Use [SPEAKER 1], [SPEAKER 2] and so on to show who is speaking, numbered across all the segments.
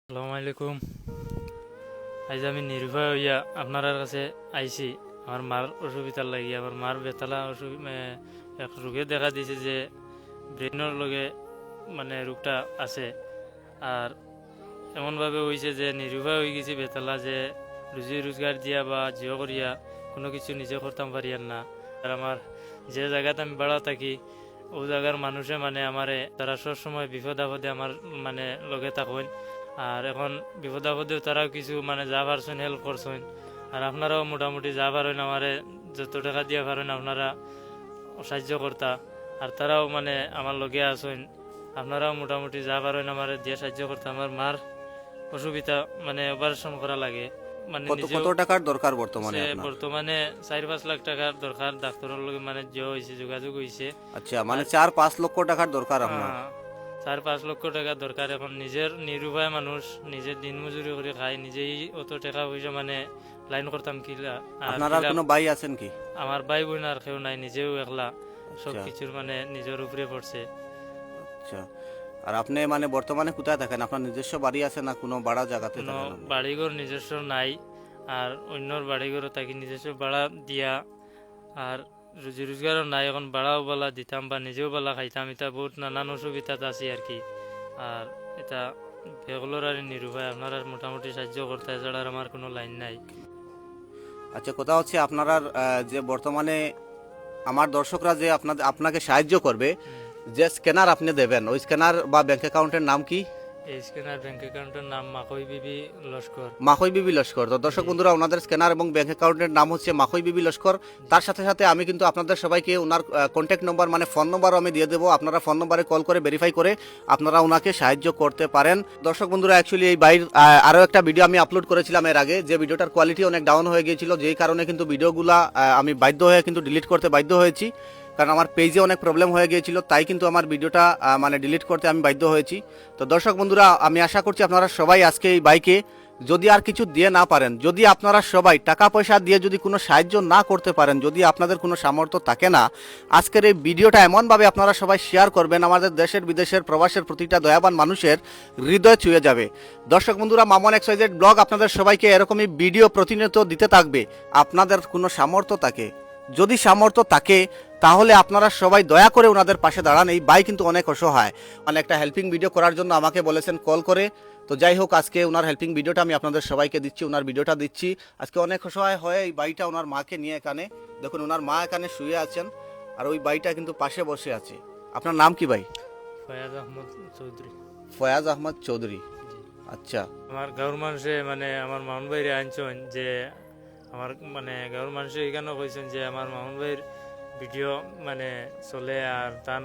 [SPEAKER 1] আসসালামু আলাইকুম। আজ আমি নির্ভয় হইয়া আপনার কাছে আইছি আমার মার অসুবিধার লাগি। আমার মার বেতালা এক রোগে দেখা দিয়েছে যে ব্রেনের লগে রোগটা আছে। আর এমনভাবে হয়েছে যে নির্ভয় হয়ে গেছি বেতালা, যে রুজি রোজগার দিয়া বা জিও করিয়া কোনো কিছু নিজে করতাম পারিয়ার না। আর আমার যে জায়গাতে আমি বাড়া থাকি ও জায়গার মানুষে আমারে তারা সবসময় বিপদ আপদে আমার লগে থাকেন। আর এখন বিপদ আপদেও তারাও কিছু যা পারছেন হেল্প করছেন। আর আপনারাও মোটামুটি যা পারেন আমারে যত টাকা দিয়ে পারেন আপনারা সাহায্য করতা। আর তারাও আমার লগে আছেন, আপনারাও মোটামুটি যা পারেন আমার দিয়ে সাহায্য করতা। আমার মার অসুবিধা অপারেশন করা লাগে,
[SPEAKER 2] কত টাকার দরকার বর্তমানে আপনার?
[SPEAKER 1] বর্তমানে 4-5 লাখ টাকার দরকার। ডাক্তারের লগে যোগাযোগ হয়েছে।
[SPEAKER 2] আচ্ছা, 4-5 লক্ষ টাকার দরকার আপনার?
[SPEAKER 1] 4-5 লক্ষ টাকা দরকার। এখন নিজের নিরুপায় মানুষ, নিজের দিন মজুরি করে খাই, নিজেই অত টাকা পয়সা লাইন করতাম কিলা।
[SPEAKER 2] আপনার আর কোনো ভাই আছেন কি?
[SPEAKER 1] আমার ভাই বোন আর কেউ নাই, নিজেও একলা সবকিছুর নিজের উপরে পড়ছে।
[SPEAKER 2] আচ্ছা, আর আপনি বর্তমানে কোথায় থাকেন? আপনার নিজস্ব বাড়ি আছে না কোনো ভাড়া জায়গাতে থাকেন?
[SPEAKER 1] বাড়িঘর নিজস্ব নাই, আর অন্যর বাড়িঘরও থাকি নিজস্ব ভাড়া দিয়া। আর রুজি রোজগারও নাই, এখন ভাড়াও বলা দিতাম বা নিজেও বলা খাইতাম। এটা বহুত নানান অসুবিধাতে আছি আর কি। আর এটা বেগুলোর আর নিরুপায়, আপনার আর মোটামুটি সাহায্য করতে ছাড়া আমার কোনো লাইন নাই।
[SPEAKER 2] আচ্ছা, কথা হচ্ছে আপনারা যে বর্তমানে আমার দর্শকরা যে আপনাকে সাহায্য করবে, যে স্ক্যানার আপনি দেবেন, ওই স্ক্যানার বা ব্যাংক অ্যাকাউন্টের নাম কি?
[SPEAKER 1] এই স্ক্যানার ব্যাংক অ্যাকাউন্টের নাম মাখই বিবি লস্কর।
[SPEAKER 2] মাখই বিবি লস্কর। তো দর্শক বন্ধুরা, ওনাদের স্ক্যানার এবং ব্যাংক অ্যাকাউন্টের নাম হচ্ছে মাখই বিবি লস্কর। তার সাথে সাথে আমি কিন্তু আপনাদের সবাইকে ওনার কন্ট্যাক্ট নম্বর ফোন নম্বরও আমি দিয়ে দেবো। আপনারা ফোন নম্বরে কল করে ভেরিফাই করে আপনারা ওনাকে সাহায্য করতে পারেন। দর্শক বন্ধুরা, অ্যাকচুয়ালি এই বাইর আরও একটা ভিডিও আমি আপলোড করেছিলাম এর আগে, যে ভিডিওটার কোয়ালিটি অনেক ডাউন হয়ে গিয়েছিল, যেই কারণে কিন্তু ভিডিওগুলা আমি বাধ্য হয়ে কিন্তু ডিলিট করতে বাধ্য হয়েছি। কারণ আমার পেজে অনেক প্রবলেম হয়ে গিয়েছিল, তাই কিন্তু আমার ভিডিওটা ডিলিট করতে আমি বাধ্য হয়েছি। তো দর্শক বন্ধুরা, আমি আশা করছি আপনারা সবাই আজকে এই বাইকে যদি আর কিছু দিয়ে না পারেন, যদি আপনারা সবাই টাকা পয়সা দিয়ে যদি কোনো সাহায্য না করতে পারেন, যদি আপনাদের কোনো সামর্থ্য থাকে না, আজকের এই ভিডিওটা এমনভাবে আপনারা সবাই শেয়ার করবেন, আমাদের দেশের বিদেশের প্রবাসের প্রতিটা দয়াবান মানুষের হৃদয় ছুঁয়ে যাবে। দর্শক বন্ধুরা, মামুন XYZ ব্লগ আপনাদের সবাইকে এরকমই ভিডিও প্রতিনিয়ত দিতে থাকবে। আপনাদের কোনো সামর্থ্য থাকে, যদি সামর্থ্য থাকে, তাহলে আপনারা সবাই দয়া করে ওনাদের পাশে দাঁড়ান। এই ভাই কিন্তু অনেক অসহায়, একটা হেল্পিং ভিডিও করার জন্য আমাকে বলেছেন কল করে। তো যাই হোক, আজকে ওনার হেল্পিং ভিডিওটা আমি আপনাদের সবাইকে দিচ্ছি, ওনার ভিডিওটা দিচ্ছি। আজকে অনেক অসহায় হয়ে এই ভাইটা ওনার মাকে নিয়ে এখানে, দেখুন ওনার মা এখানে শুয়ে আছেন, আর ওই ভাইটা কিন্তু পাশে বসে আছে। আপনার নাম কি ভাই?
[SPEAKER 1] ফয়াজ আহমদ চৌধুরী।
[SPEAKER 2] ফয়াজ আহমদ চৌধুরী। আচ্ছা,
[SPEAKER 1] আমার গাঁর মানুষে আমার মামুন ভাইরে আনছেন, যে আমার গাঁর মানুষে এখানেও কইছেন যে আমার মামুন ভাইয়ের ভিডিও চলে, আর তান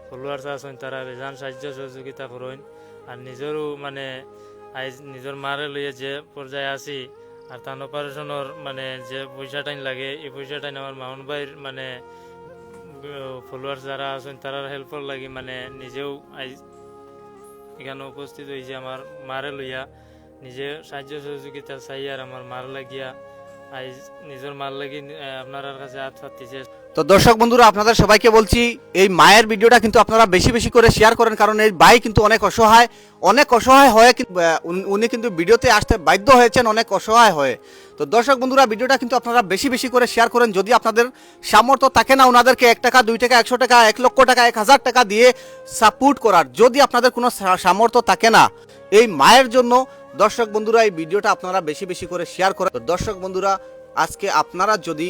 [SPEAKER 1] ফলোয়ার্স আছেন, তারা বেজান সাহায্য সহযোগিতা করেন। আর নিজেরও আজ নিজের মারে লইয়া যে পর্যায়ে আছি, আর তান অপারেশনের যে পয়সাটাই লাগে, এই পয়সাটাই আমার মামুন ভাইয়ের ফলোয়ার্স যারা আছেন তারার হেল্পর লাগে নিজেও আজ এখানে উপস্থিত হয়েছে আমার মারে লইয়া নিজে সাহায্য সহযোগিতা চাই। আর আমার মার লাগিয়া আজ নিজের মার লাগি আপনার কাছে হাত পাতিছে।
[SPEAKER 2] তো দর্শক বন্ধুরা, আপনাদের সবাইকে বলছি, এই মায়ের ভিডিওটা কিন্তু আপনারা বেশি বেশি করে শেয়ার করেন, কারণ এই ভাই কিন্তু অনেক অসহায় হয়ে উনি কিন্তু ভিডিওতে আসতে বাধ্য হয়েছেন, অনেক অসহায় হয়ে। তো দর্শক বন্ধুরা, ভিডিওটা কিন্তু আপনারা বেশি বেশি করে শেয়ার করেন। যদি আপনাদের সামর্থ্য থাকে না ওনাদেরকে 1 টাকা, 2 টাকা, 100 টাকা, 1 লক্ষ টাকা, 1000 টাকা দিয়ে সাপোর্ট করার, যদি আপনাদের কোনো সামর্থ্য থাকে না এই মায়ের জন্য, দর্শক বন্ধুরা এই ভিডিওটা আপনারা বেশি বেশি করে শেয়ার করেন। তো দর্শক বন্ধুরা, আজকে আপনারা যদি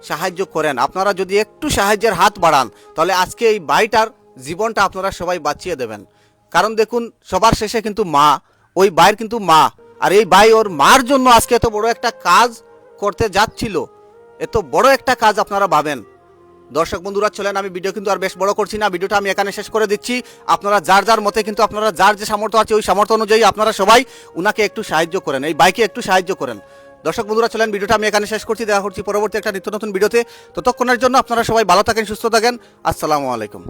[SPEAKER 2] সাহায্য করেন, আপনারা যদি একটু সাহায্যের হাত বাড়ান, তাহলে আজকে এই ভাইটার জীবনটা আপনারা সবাই বাঁচিয়ে দেবেন। কারণ দেখুন, সবার শেষে কিন্তু মা, ওই ভাইয়ের কিন্তু মা, আর এই ভাই ওর মার জন্য আজকে এত বড় একটা কাজ করতে যাচ্ছিল। এত বড় একটা কাজ আপনারা ভাবেন। দর্শক বন্ধুরা, চলেন আমি ভিডিও কিন্তু আর বেশ বড় করছি না, ভিডিওটা আমি এখানে শেষ করে দিচ্ছি। আপনারা যার যার মতে কিন্তু আপনারা যার যে সামর্থ্য আছে ওই সামর্থ্য অনুযায়ী আপনারা সবাই উনাকে একটু সাহায্য করেন, এই ভাইকে একটু সাহায্য করেন। দর্শক বন্ধুরা, চলেন ভিডিওটা আমি এখানে শেষ করছি। দেখা করছি পরবর্তী একটা নিত্য নতুন ভিডিওতে। ততক্ষণের জন্য আপনারা সবাই ভালো থাকেন, সুস্থ থাকেন। আসসালামু আলাইকুম।